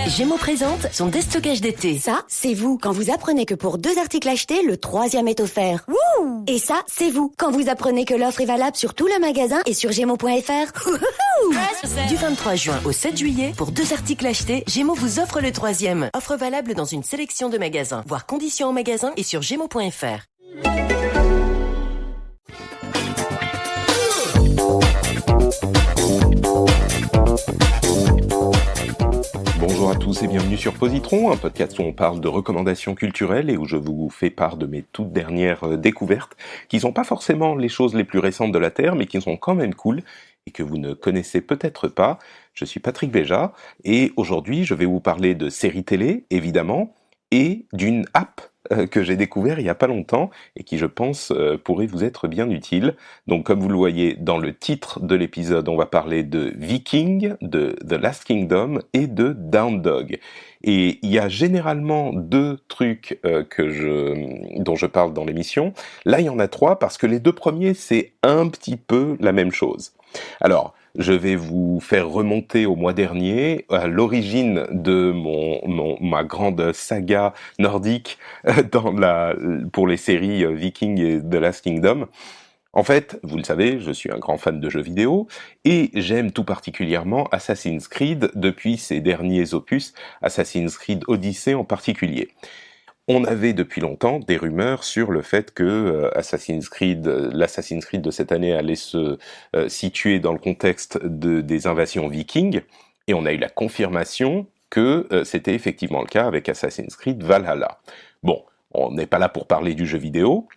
Gémeaux présente son déstockage d'été. Ça, c'est vous, quand vous apprenez que pour 2 articles achetés, le 3e est offert. Wouh! Et ça, c'est vous, quand vous apprenez que l'offre est valable sur tout le magasin et sur Gémeaux.fr. Du 23 juin au 7 juillet, pour 2 articles achetés, Gémeaux vous offre le 3e. Offre valable dans une sélection de magasins. Voir conditions en magasin et sur Gémeaux.fr. Bonjour à tous et bienvenue sur Positron, un podcast où on parle de recommandations culturelles et où je vous fais part de mes toutes dernières découvertes, qui sont pas forcément les choses les plus récentes de la Terre, mais qui sont quand même cool et que vous ne connaissez peut-être pas. Je suis Patrick Béja et aujourd'hui je vais vous parler de séries télé, évidemment, et d'une app que j'ai découvert il y a pas longtemps et qui je pense pourrait vous être bien utile. Donc comme vous le voyez dans le titre de l'épisode, on va parler de Viking, de The Last Kingdom et de Down Dog. Et il y a généralement 2 trucs dont je parle dans l'émission. Là il y en a 3 parce que les 2 premiers c'est un petit peu la même chose. Alors, je vais vous faire remonter au mois dernier, à l'origine de ma grande saga nordique pour les séries Viking et The Last Kingdom. En fait, vous le savez, je suis un grand fan de jeux vidéo et j'aime tout particulièrement Assassin's Creed depuis ses derniers opus, Assassin's Creed Odyssey en particulier. On avait depuis longtemps des rumeurs sur le fait que l'Assassin's Creed de cette année allait se situer dans le contexte des invasions vikings, et on a eu la confirmation que c'était effectivement le cas avec Assassin's Creed Valhalla. Bon, on n'est pas là pour parler du jeu vidéo,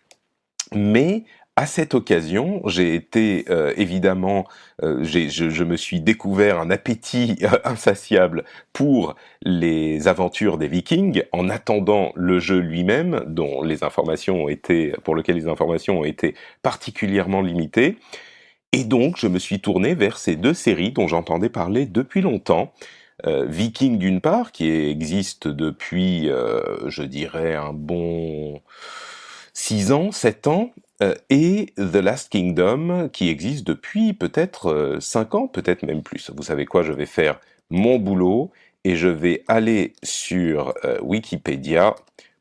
mais à cette occasion, j'ai été évidemment, je me suis découvert un appétit insatiable pour les aventures des Vikings, en attendant le jeu lui-même, pour lequel les informations ont été particulièrement limitées. Et donc, je me suis tourné vers ces 2 séries dont j'entendais parler depuis longtemps. Viking d'une part, qui existe depuis, je dirais, un bon 6 ans, 7 ans, et The Last Kingdom, qui existe depuis peut-être 5 ans, peut-être même plus. Vous savez quoi, je vais faire mon boulot, et je vais aller sur Wikipédia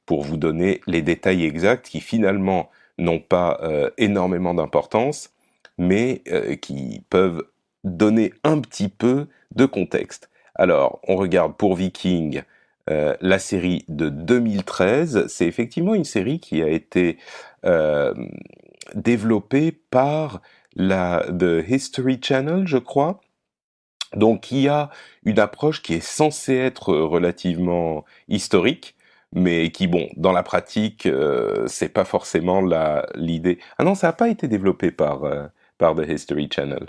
pour vous donner les détails exacts qui finalement n'ont pas énormément d'importance, mais qui peuvent donner un petit peu de contexte. Alors, on regarde pour Viking, la série de 2013, c'est effectivement une série qui a été développée par The History Channel, je crois. Donc il y a une approche qui est censée être relativement historique, mais qui, bon, dans la pratique, c'est pas forcément l'idée. Ah non, ça n'a pas été développé par The History Channel.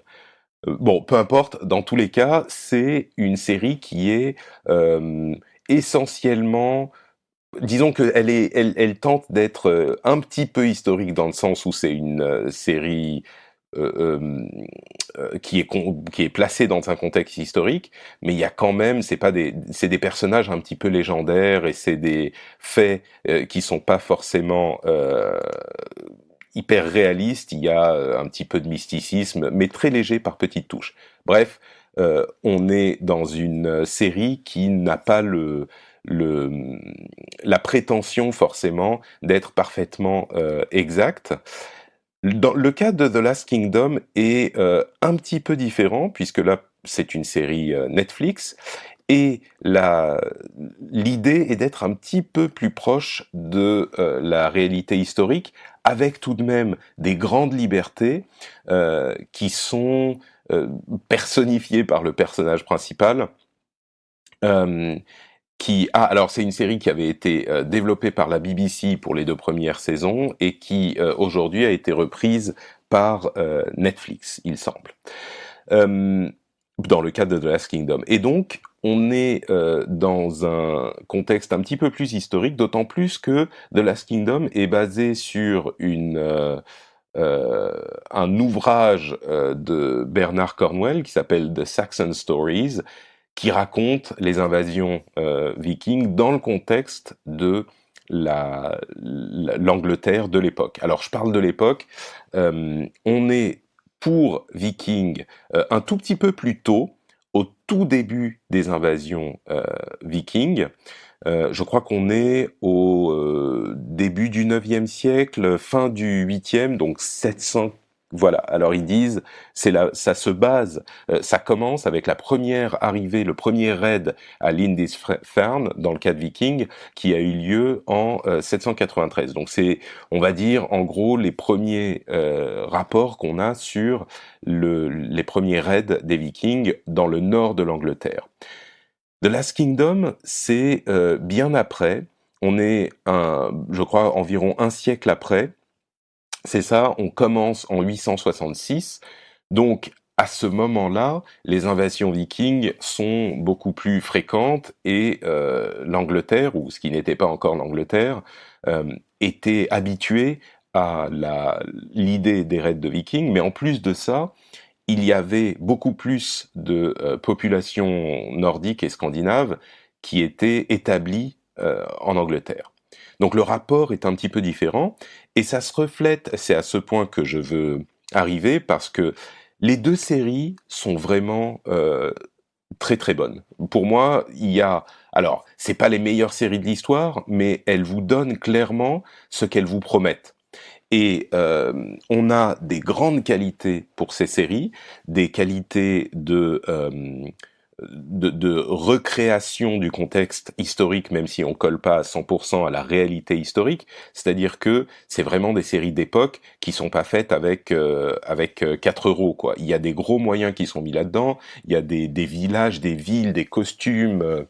Bon, peu importe, dans tous les cas, c'est une série qui est essentiellement, disons elle tente d'être un petit peu historique dans le sens où c'est une série qui est placée dans un contexte historique, mais il y a quand même, c'est des personnages un petit peu légendaires et c'est des faits qui sont pas forcément hyper réaliste, il y a un petit peu de mysticisme, mais très léger par petites touches. Bref, on est dans une série qui n'a pas la prétention forcément d'être parfaitement exacte. Dans le cas de The Last Kingdom est un petit peu différent, puisque là, c'est une série Netflix, et l'idée est d'être un petit peu plus proche de la réalité historique, avec tout de même des grandes libertés qui sont personnifiées par le personnage principal. Alors c'est une série qui avait été développée par la BBC pour les 2 premières saisons et qui aujourd'hui a été reprise par Netflix, il semble. Dans le cadre de The Last Kingdom. Et donc, on est dans un contexte un petit peu plus historique, d'autant plus que The Last Kingdom est basé sur un ouvrage de Bernard Cornwell qui s'appelle The Saxon Stories, qui raconte les invasions vikings dans le contexte de l'Angleterre de l'époque. Alors, je parle de l'époque, on est pour Viking un tout petit peu plus tôt, au tout début des invasions vikings. Je crois qu'on est au début du 9e siècle, fin du 8e, donc 700. Voilà. Alors ils disent, ça se base, ça commence avec la première arrivée, le premier raid à Lindisfarne dans le cadre viking, qui a eu lieu en 793. Donc c'est, on va dire, en gros, les premiers rapports qu'on a sur les premiers raids des Vikings dans le nord de l'Angleterre. The Last Kingdom, c'est bien après. On est, je crois, environ un siècle après. C'est ça, on commence en 866. Donc, à ce moment-là, les invasions vikings sont beaucoup plus fréquentes et l'Angleterre, ou ce qui n'était pas encore l'Angleterre, était habituée à l'idée des raids de vikings. Mais en plus de ça, il y avait beaucoup plus de populations nordiques et scandinaves qui étaient établies en Angleterre. Donc le rapport est un petit peu différent, et ça se reflète, c'est à ce point que je veux arriver, parce que les deux séries sont vraiment très très bonnes. Pour moi, alors, c'est pas les meilleures séries de l'histoire, mais elles vous donnent clairement ce qu'elles vous promettent. Et on a des grandes qualités pour ces séries, des qualités de recréation du contexte historique, même si on colle pas à 100% à la réalité historique. C'est-à-dire que c'est vraiment des séries d'époque qui sont pas faites avec 4 euros, quoi. Il y a des gros moyens qui sont mis là-dedans. Il y a des villages, des villes, des costumes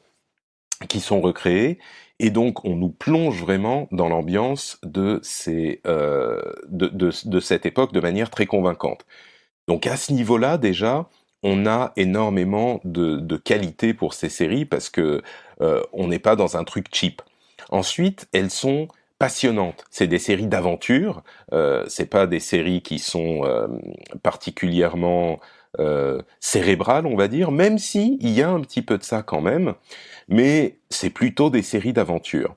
qui sont recréés, et donc on nous plonge vraiment dans l'ambiance de cette époque de manière très convaincante. Donc à ce niveau-là, déjà, on a énormément de qualité pour ces séries, parce que on n'est pas dans un truc cheap. Ensuite, elles sont passionnantes. C'est des séries d'aventure. C'est pas des séries qui sont particulièrement cérébrales, on va dire, même si il y a un petit peu de ça quand même. Mais c'est plutôt des séries d'aventure.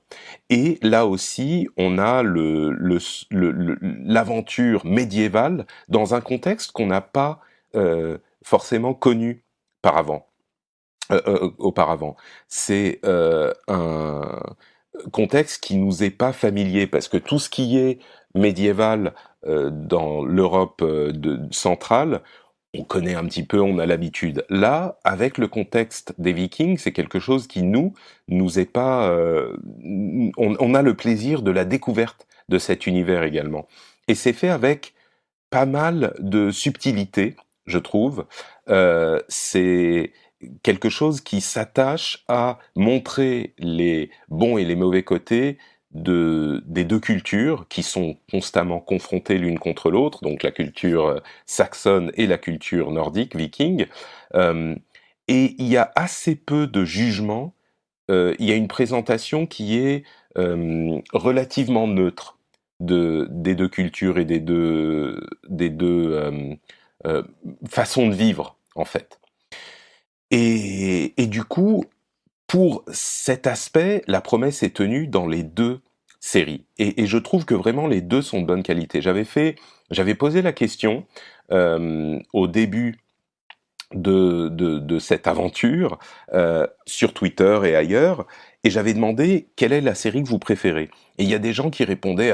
Et là aussi, on a l'aventure médiévale dans un contexte qu'on n'a pas forcément connu auparavant. C'est un contexte qui nous est pas familier, parce que tout ce qui est médiéval dans l'Europe centrale, on connaît un petit peu, on a l'habitude. Là, avec le contexte des Vikings, c'est quelque chose qui nous est pas. On a le plaisir de la découverte de cet univers également, et c'est fait avec pas mal de subtilité, je trouve. C'est quelque chose qui s'attache à montrer les bons et les mauvais côtés des deux cultures qui sont constamment confrontées l'une contre l'autre, donc la culture saxonne et la culture nordique, viking. Euh, et il y a assez peu de jugement. Il y a une présentation qui est relativement neutre des deux cultures et des deux façons de vivre, en fait. Et du coup, pour cet aspect, la promesse est tenue dans les deux séries. Et je trouve que vraiment les deux sont de bonne qualité. J'avais posé la question au début de cette aventure sur Twitter et ailleurs, et j'avais demandé quelle est la série que vous préférez. Et il y a des gens qui répondaient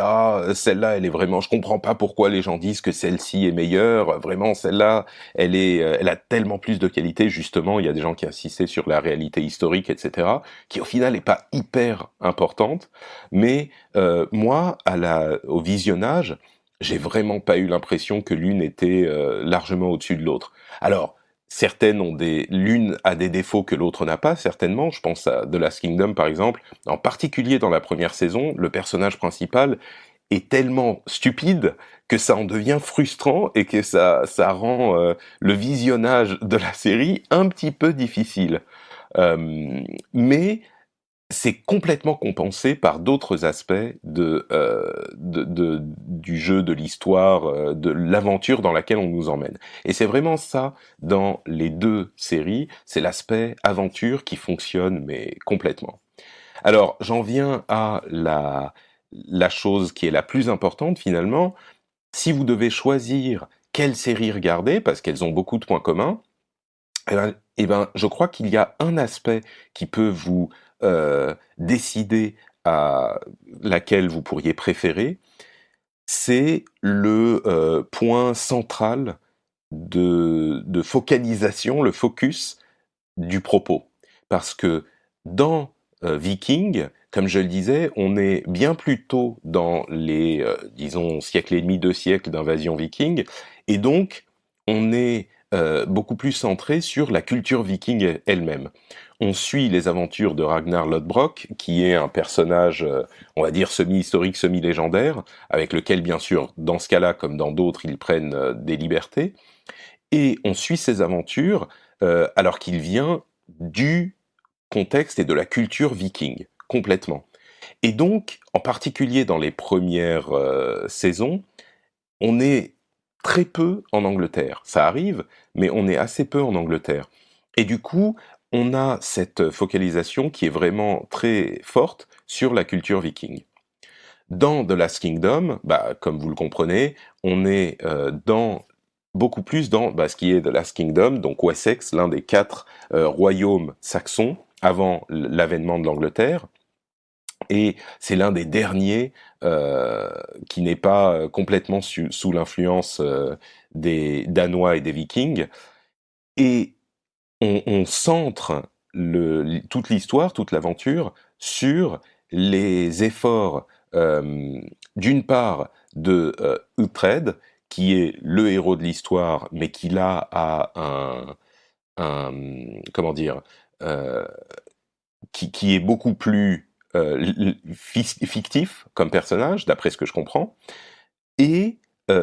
celle-là elle est vraiment, je comprends pas pourquoi les gens disent que celle-ci est meilleure, vraiment celle-là elle a tellement plus de qualité. Justement, il y a des gens qui insistaient sur la réalité historique, etc., qui au final est pas hyper importante, mais moi au visionnage, j'ai vraiment pas eu l'impression que l'une était largement au-dessus de l'autre. Alors certaines l'une a des défauts que l'autre n'a pas, certainement. Je pense à The Last Kingdom, par exemple. En particulier dans la première saison, le personnage principal est tellement stupide que ça en devient frustrant, et que ça rend le visionnage de la série un petit peu difficile. Mais c'est complètement compensé par d'autres aspects du jeu, de l'histoire, de l'aventure dans laquelle on nous emmène. Et c'est vraiment ça dans les deux séries, c'est l'aspect aventure qui fonctionne, mais complètement. Alors, j'en viens à la chose qui est la plus importante finalement. Si vous devez choisir quelle série regarder, parce qu'elles ont beaucoup de points communs, eh ben, Eh ben, je crois qu'il y a un aspect qui peut vous décider à laquelle vous pourriez préférer, c'est le point central de focalisation, le focus du propos. Parce que dans Viking, comme je le disais, on est bien plus tôt dans les, disons, siècle et demi, 2 siècles d'invasion viking, et donc on est beaucoup plus centré sur la culture viking elle-même. On suit les aventures de Ragnar Lodbrok, qui est un personnage, on va dire, semi-historique, semi-légendaire, avec lequel, bien sûr, dans ce cas-là, comme dans d'autres, ils prennent des libertés. Et on suit ses aventures alors qu'il vient du contexte et de la culture viking, complètement. Et donc, en particulier dans les premières saisons, on est très peu en Angleterre. Ça arrive, mais on est assez peu en Angleterre. Et du coup, on a cette focalisation qui est vraiment très forte sur la culture viking. Dans The Last Kingdom, bah, comme vous le comprenez, on est beaucoup plus dans ce qui est The Last Kingdom, donc Wessex, l'un des 4 royaumes saxons avant l'avènement de l'Angleterre, et c'est l'un des derniers qui n'est pas complètement sous l'influence des Danois et des Vikings, et on centre toute l'histoire, toute l'aventure sur les efforts, d'une part de Uhtred, qui est le héros de l'histoire, mais qui là a comment dire, euh, qui est beaucoup plus fictif comme personnage, d'après ce que je comprends, et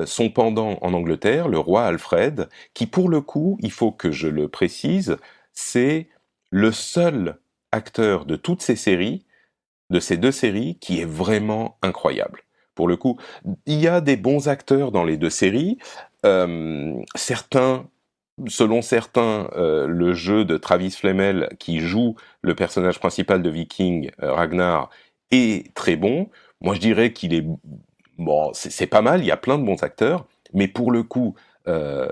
son pendant en Angleterre, le roi Alfred, qui pour le coup, il faut que je le précise, c'est le seul acteur de toutes ces séries, de ces 2 séries, qui est vraiment incroyable. Pour le coup, il y a des bons acteurs dans les 2 séries. Selon certains, le jeu de Travis Flamel, qui joue le personnage principal de Viking, Ragnar, est très bon. Moi, je dirais qu'il est bon, c'est pas mal. Il y a plein de bons acteurs, mais pour le coup, euh,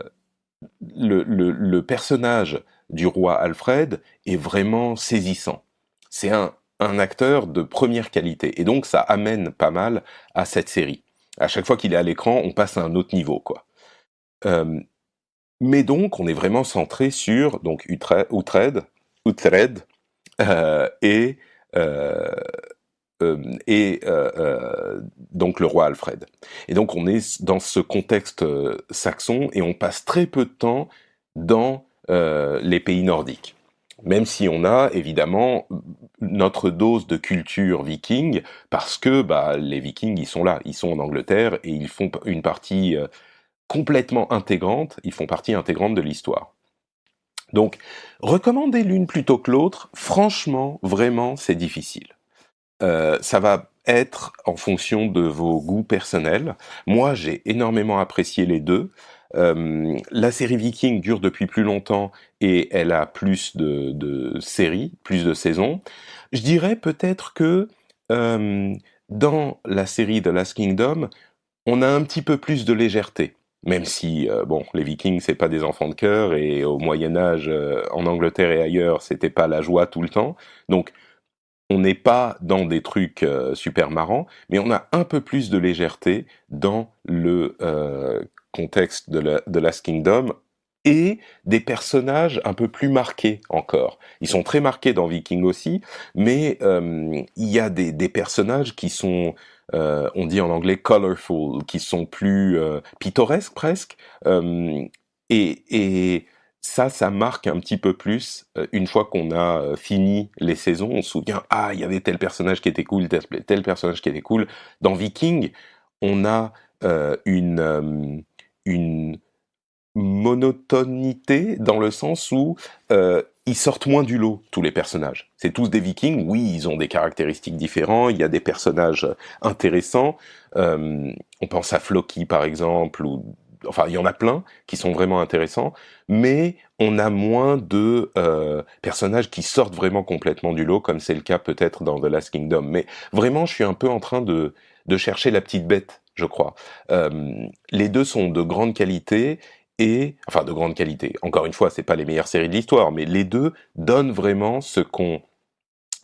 le personnage du roi Alfred est vraiment saisissant. C'est un acteur de première qualité, et donc ça amène pas mal à cette série. À chaque fois qu'il est à l'écran, on passe à un autre niveau, quoi. Euh, mais donc, on est vraiment centré sur donc Uhtred et euh, donc le roi Alfred. Et donc on est dans ce contexte saxon et on passe très peu de temps dans les pays nordiques. Même si on a évidemment notre dose de culture viking, parce que bah, les Vikings ils sont là, ils sont en Angleterre et ils font une partie complètement intégrante, ils font partie intégrante de l'histoire. Donc, recommander l'une plutôt que l'autre, franchement, vraiment, c'est difficile. Ça va être en fonction de vos goûts personnels. Moi, j'ai énormément apprécié les 2. La série Viking dure depuis plus longtemps et elle a plus de séries, plus de saisons. Je dirais peut-être que dans la série The Last Kingdom, on a un petit peu plus de légèreté. Même si, bon, les Vikings, c'est pas des enfants de cœur, et au Moyen-Âge, en Angleterre et ailleurs, c'était pas la joie tout le temps. Donc, on n'est pas dans des trucs super marrants, mais on a un peu plus de légèreté dans le contexte de Last Kingdom, et des personnages un peu plus marqués encore. Ils sont très marqués dans Viking aussi, mais il y a des personnages qui sont, on dit en anglais colorful, qui sont plus pittoresques presque, et ça marque un petit peu plus une fois qu'on a fini les saisons. On se souvient, ah, il y avait tel personnage qui était cool, tel personnage qui était cool. Dans Viking, on a une monotonité dans le sens où ils sortent moins du lot, tous les personnages. C'est tous des Vikings, oui, ils ont des caractéristiques différentes, il y a des personnages intéressants, on pense à Floki par exemple, ou enfin il y en a plein qui sont vraiment intéressants, mais on a moins de personnages qui sortent vraiment complètement du lot, comme c'est le cas peut-être dans The Last Kingdom. Mais vraiment, je suis un peu en train de chercher la petite bête, je crois. Les 2 sont de grande qualité, et enfin de grande qualité. Encore une fois, c'est pas les meilleures séries de l'histoire, mais les deux donnent vraiment ce qu'on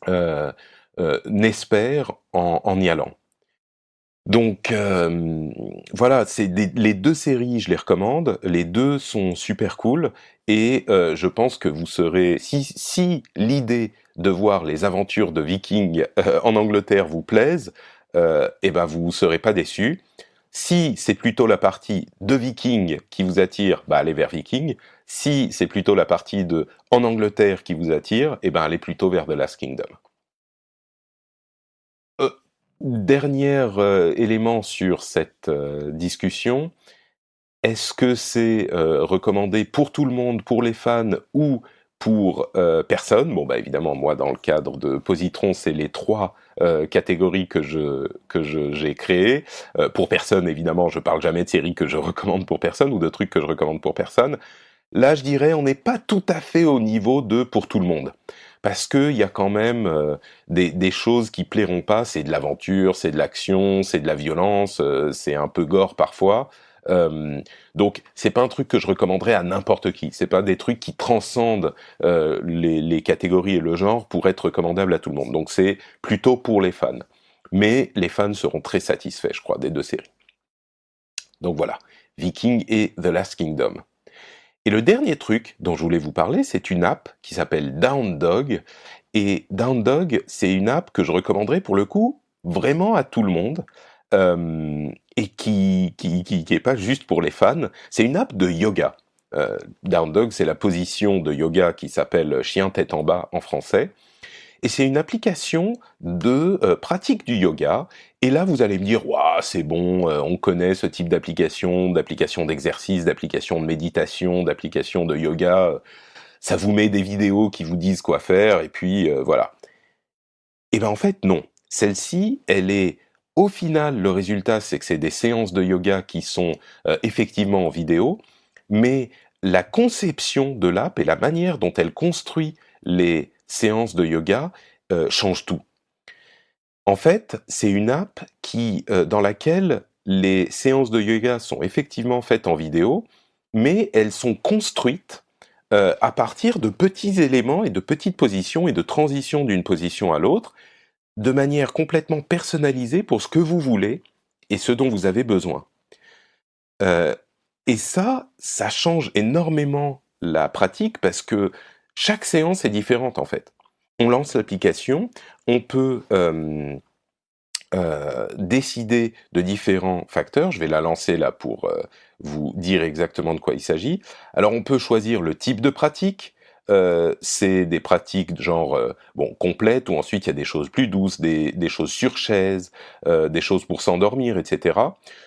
euh, espère en y allant. Donc voilà, les deux séries, je les recommande. Les deux sont super cool et je pense que vous serez si l'idée de voir les aventures de Vikings en Angleterre vous plaise, et ben vous serez pas déçus. Si c'est plutôt la partie de Vikings qui vous attire, bah allez vers Vikings. Si c'est plutôt la partie de en Angleterre qui vous attire, et ben allez plutôt vers The Last Kingdom. Euh, Dernier élément sur cette discussion, est-ce que c'est recommandé pour tout le monde, pour les fans ou pour personne? Bon, bah évidemment, moi, dans le cadre de Positron, c'est les trois catégories j'ai créées. Pour personne, évidemment, je parle jamais de séries que je recommande pour personne ou de trucs que je recommande pour personne. Là, je dirais, on n'est pas tout à fait au niveau de pour tout le monde. Parce qu'il y a quand même des choses qui plairont pas. C'est de l'aventure, c'est de l'action, c'est de la violence, c'est un peu gore parfois. Donc, c'est pas un truc que je recommanderais à n'importe qui. C'est pas des trucs qui transcendent les catégories et le genre pour être recommandables à tout le monde. Donc, c'est plutôt pour les fans. Mais les fans seront très satisfaits, je crois, des deux séries. Donc voilà, Viking et The Last Kingdom. Et le dernier truc dont je voulais vous parler, c'est une app qui s'appelle Down Dog. Et Down Dog, c'est une app que je recommanderais pour le coup vraiment à tout le monde. Et qui est pas juste pour les fans. C'est une app de yoga. Down Dog, c'est la position de yoga qui s'appelle chien tête en bas en français. Et c'est une application de pratique du yoga. Et là, vous allez me dire, waouh, c'est bon, on connaît ce type d'application d'exercice, d'application de méditation, d'application de yoga. Ça vous met des vidéos qui vous disent quoi faire, et puis voilà. Et ben en fait, non. Celle-ci, elle est au final, le résultat, c'est que c'est des séances de yoga qui sont effectivement en vidéo, mais la conception de l'app et la manière dont elle construit les séances de yoga change tout. En fait, c'est une app dans laquelle les séances de yoga sont effectivement faites en vidéo, mais elles sont construites à partir de petits éléments et de petites positions et de transitions d'une position à l'autre, de manière complètement personnalisée pour ce que vous voulez et ce dont vous avez besoin. Et ça change énormément la pratique parce que chaque séance est différente en fait. On lance l'application, on peut décider de différents facteurs. Je vais la lancer là pour vous dire exactement de quoi il s'agit. Alors on peut choisir le type de pratique. C'est des pratiques genre complètes, ou ensuite il y a des choses plus douces, des choses sur chaise, des choses pour s'endormir, etc.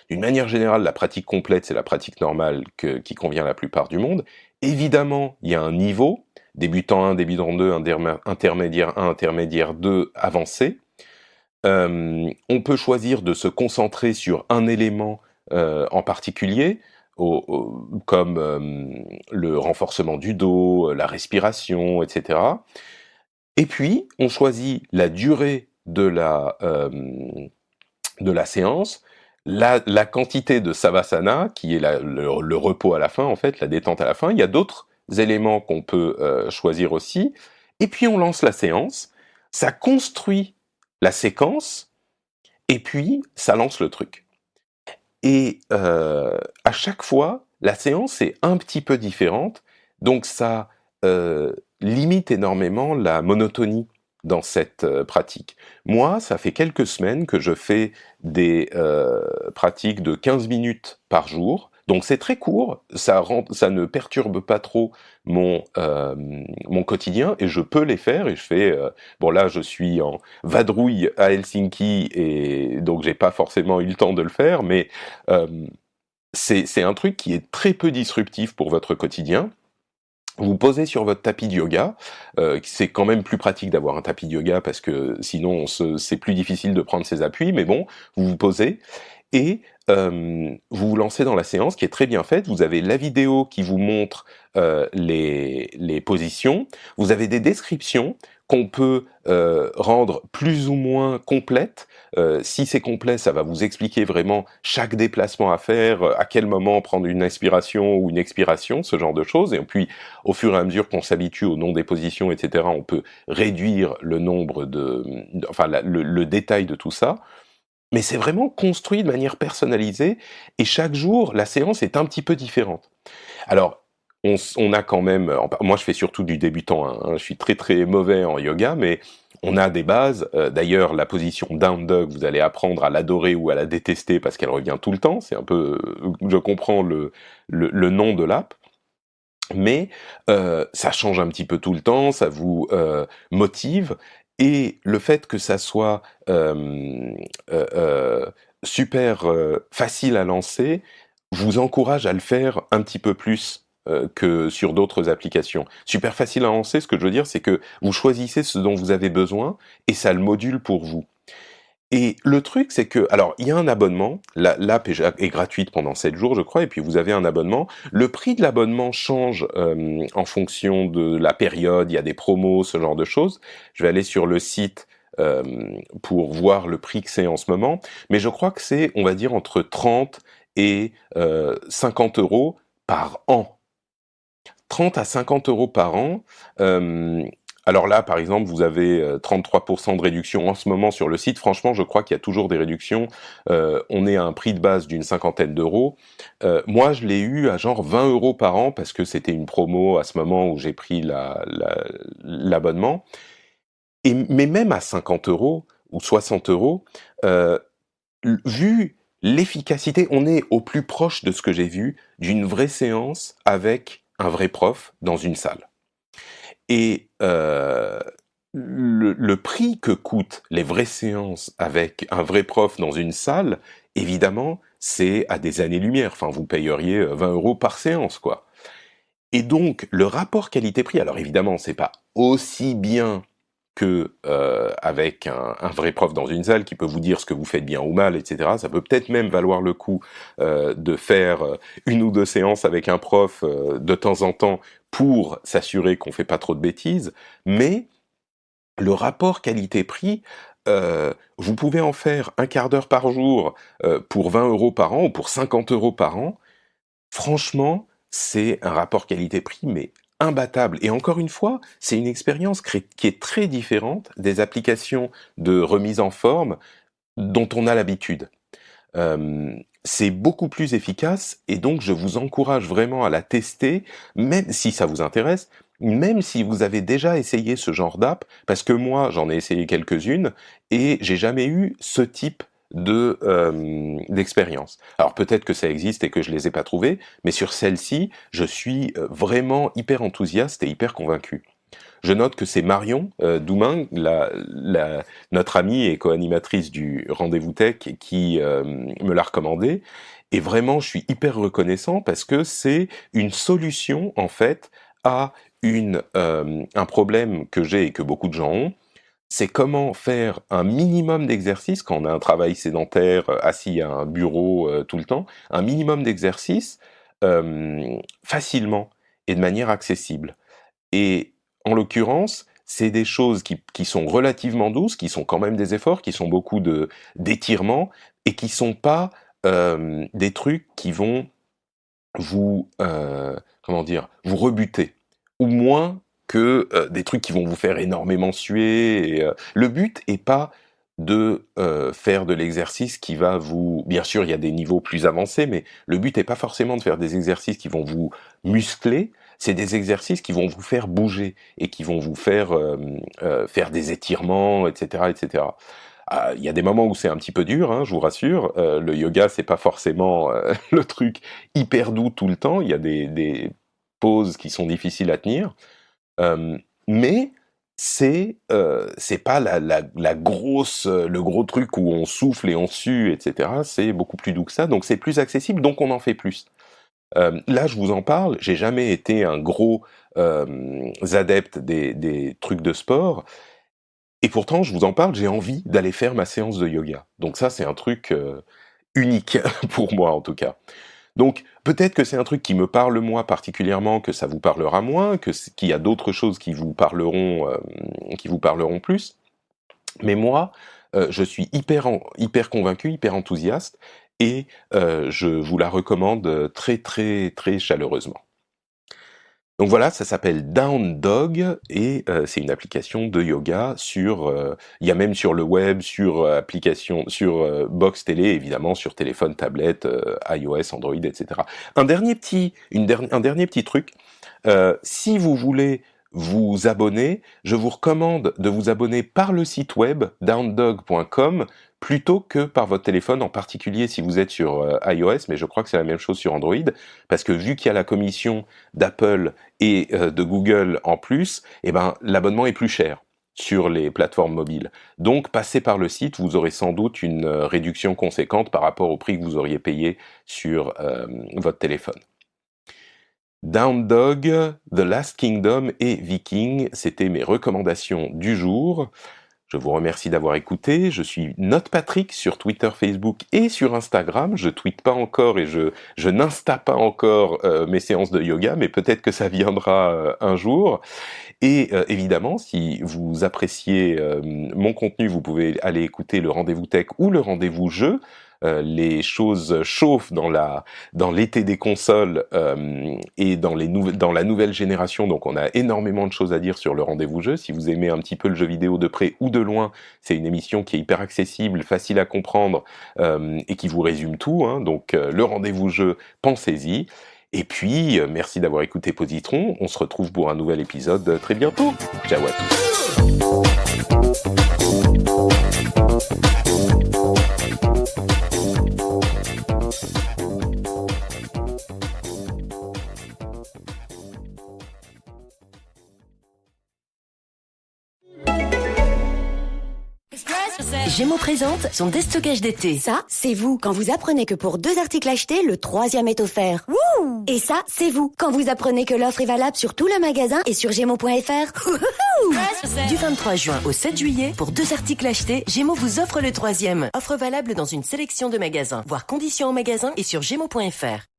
D'une manière générale, la pratique complète, c'est la pratique normale qui convient à la plupart du monde. Évidemment, il y a un niveau, débutant 1, débutant 2, intermédiaire 1, intermédiaire 2, avancé. On peut choisir de se concentrer sur un élément en particulier, comme le renforcement du dos, la respiration, etc. Et puis, on choisit la durée de la séance, la quantité de savasana, qui est le repos à la fin, en fait, la détente à la fin. Il y a d'autres éléments qu'on peut choisir aussi. Et puis, on lance la séance. Ça construit la séquence, et puis, ça lance le truc. Et à chaque fois, la séance est un petit peu différente, donc ça limite énormément la monotonie dans cette pratique. Moi, ça fait quelques semaines que je fais des pratiques de 15 minutes par jour, donc c'est très court, ça ne perturbe pas trop mon quotidien, et je peux les faire, et je fais... bon là, je suis en vadrouille à Helsinki, et donc j'ai pas forcément eu le temps de le faire, mais c'est un truc qui est très peu disruptif pour votre quotidien. Vous posez sur votre tapis de yoga, c'est quand même plus pratique d'avoir un tapis de yoga parce que sinon c'est plus difficile de prendre ses appuis, mais bon, vous vous posez et vous vous lancez dans la séance qui est très bien faite. Vous avez la vidéo qui vous montre les positions, vous avez des descriptions, qu'on peut rendre plus ou moins complète. Si c'est complet, ça va vous expliquer vraiment chaque déplacement à faire, à quel moment prendre une inspiration ou une expiration, ce genre de choses. Et puis, au fur et à mesure qu'on s'habitue au nom des positions, etc., on peut réduire le nombre enfin, le détail de tout ça. Mais c'est vraiment construit de manière personnalisée et chaque jour, la séance est un petit peu différente. Alors, on a quand même, moi je fais surtout du débutant, hein, je suis très très mauvais en yoga, mais on a des bases. D'ailleurs, la position down dog, vous allez apprendre à l'adorer ou à la détester parce qu'elle revient tout le temps. C'est un peu, je comprends le nom de l'app, mais ça change un petit peu tout le temps, ça vous motive. Et le fait que ça soit super facile à lancer vous encourage à le faire un petit peu plus que sur d'autres applications. Super facile à lancer, ce que je veux dire, c'est que vous choisissez ce dont vous avez besoin et ça le module pour vous. Et le truc, c'est que, alors, il y a un abonnement, l'app est gratuite pendant 7 jours, je crois, et puis vous avez un abonnement. Le prix de l'abonnement change en fonction de la période, il y a des promos, ce genre de choses. Je vais aller sur le site pour voir le prix que c'est en ce moment, mais je crois que c'est, on va dire, entre 30 et 50 euros par an. 30 à 50 euros par an. Alors là, par exemple, vous avez 33% de réduction en ce moment sur le site. Franchement, je crois qu'il y a toujours des réductions. On est à un prix de base d'une cinquantaine d'euros. Moi, je l'ai eu à genre 20 euros par an parce que c'était une promo à ce moment où j'ai pris l'abonnement. Mais même à 50 euros ou 60 euros, vu l'efficacité, on est au plus proche de ce que j'ai vu d'une vraie séance avec un vrai prof dans une salle. Et le prix que coûtent les vraies séances avec un vrai prof dans une salle, évidemment, c'est à des années-lumière. Enfin, vous payeriez 20 euros par séance, quoi. Et donc, le rapport qualité-prix, alors évidemment, c'est pas aussi bien que avec un vrai prof dans une salle qui peut vous dire ce que vous faites bien ou mal, etc. Ça peut peut-être même valoir le coup de faire une ou deux séances avec un prof de temps en temps pour s'assurer qu'on fait pas trop de bêtises, mais le rapport qualité-prix, vous pouvez en faire un quart d'heure par jour pour 20 euros par an ou pour 50 euros par an. Franchement, c'est un rapport qualité-prix, mais imbattable. Et encore une fois, c'est une expérience qui est très différente des applications de remise en forme dont on a l'habitude. C'est beaucoup plus efficace et donc je vous encourage vraiment à la tester, même si ça vous intéresse, même si vous avez déjà essayé ce genre d'app, parce que moi j'en ai essayé quelques-unes et j'ai jamais eu ce type d'expérience. Alors peut-être que ça existe et que je les ai pas trouvées, mais sur celle-ci, je suis vraiment hyper enthousiaste et hyper convaincu. Je note que c'est Marion Doumain, notre amie et co-animatrice du Rendez-vous Tech, qui me l'a recommandé. Et vraiment, je suis hyper reconnaissant parce que c'est une solution, en fait, à un problème que j'ai et que beaucoup de gens ont. C'est comment faire un minimum d'exercice quand on a un travail sédentaire, assis à un bureau tout le temps, un minimum d'exercice facilement et de manière accessible. Et en l'occurrence, c'est des choses qui sont relativement douces, qui sont quand même des efforts, qui sont beaucoup d'étirements, et qui sont pas des trucs qui vont vous vous rebuter, ou moins que des trucs qui vont vous faire énormément suer. Le but est pas de faire de l'exercice qui va vous... Bien sûr, il y a des niveaux plus avancés, mais le but est pas forcément de faire des exercices qui vont vous muscler, c'est des exercices qui vont vous faire bouger et qui vont vous faire faire des étirements, etc., etc. Il y a des moments où c'est un petit peu dur, hein, je vous rassure. Le yoga, c'est pas forcément le truc hyper doux tout le temps. Il y a des pauses qui sont difficiles à tenir, mais c'est pas la grosse le gros truc où on souffle et on sue, etc. C'est beaucoup plus doux que ça, donc c'est plus accessible, donc on en fait plus. Là, je vous en parle, j'ai jamais été un gros adepte des trucs de sport, et pourtant, je vous en parle, j'ai envie d'aller faire ma séance de yoga. Donc ça, c'est un truc unique pour moi, en tout cas. Donc peut-être que c'est un truc qui me parle moi particulièrement, que ça vous parlera moins, qu'il y a d'autres choses qui vous parleront plus. Mais moi, je suis hyper convaincu, hyper enthousiaste, et je vous la recommande très très très chaleureusement. Donc voilà, ça s'appelle Down Dog et c'est une application de yoga il y a même sur le web, sur box télé, évidemment, sur téléphone, tablette, iOS, Android, etc. Un dernier petit truc, si vous voulez vous abonner, je vous recommande de vous abonner par le site web downdog.com plutôt que par votre téléphone, en particulier si vous êtes sur iOS, mais je crois que c'est la même chose sur Android, parce que vu qu'il y a la commission d'Apple et de Google en plus, eh ben l'abonnement est plus cher sur les plateformes mobiles. Donc passez par le site, vous aurez sans doute une réduction conséquente par rapport au prix que vous auriez payé sur votre téléphone. Down Dog, The Last Kingdom et Viking, c'était mes recommandations du jour. Je vous remercie d'avoir écouté. Je suis NotePatrick sur Twitter, Facebook et sur Instagram. Je tweete pas encore et je n'insta pas encore mes séances de yoga, mais peut-être que ça viendra un jour. Et évidemment, si vous appréciez mon contenu, vous pouvez aller écouter le Rendez-vous Tech ou le Rendez-vous Jeu. Les choses chauffent dans l'été des consoles et dans la nouvelle génération, donc on a énormément de choses à dire sur le Rendez-vous Jeu. Si vous aimez un petit peu le jeu vidéo de près ou de loin, c'est une émission qui est hyper accessible, facile à comprendre et qui vous résume tout, hein. Donc le Rendez-vous Jeu, pensez-y. Et puis, merci d'avoir écouté Positron. On se retrouve pour un nouvel épisode très bientôt. Ciao à tous. Gémeaux présente son déstockage d'été. Ça, c'est vous. Quand vous apprenez que pour 2 articles achetés, le 3e est offert. Wouh! Et ça, c'est vous. Quand vous apprenez que l'offre est valable sur tout le magasin et sur Gémeaux.fr. Du 23 juin au 7 juillet, pour 2 articles achetés, Gémeaux vous offre le 3e. Offre valable dans une sélection de magasins. Voir conditions en magasin et sur Gémeaux.fr.